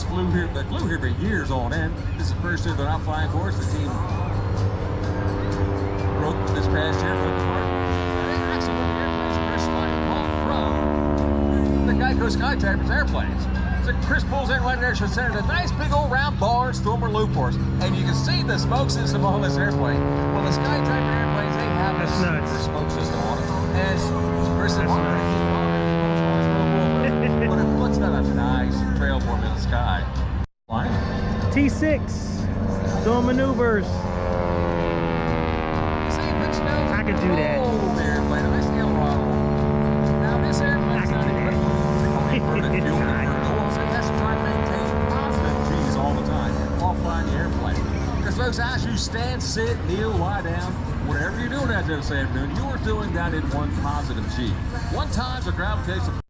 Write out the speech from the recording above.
pilots flew here for years on end. This is the first year that I'm flying for us. The team broke this past year for the part. Actually, one of the airplanes Chris flying off from the Geico Skytrackers airplanes. So Chris pulls in right there, should center the nice big old round bar, stormer loop force, and you can see the smoke system on this airplane. Well, the Skytracker airplanes, they have a super smoke system on it. As Chris said, but it puts out a nice trail for me in the sky. Flying. T6, doing maneuvers. I could do that. Oh, the airplane, nice Eldorado. Now this airplane's not even inverted fuel converter, so it has to try to maintain positive G's all the time while flying the airplane. Because folks, as you stand, sit, kneel, lie down, whatever you're doing out there this afternoon, you are doing that in one positive G. One times the gravitation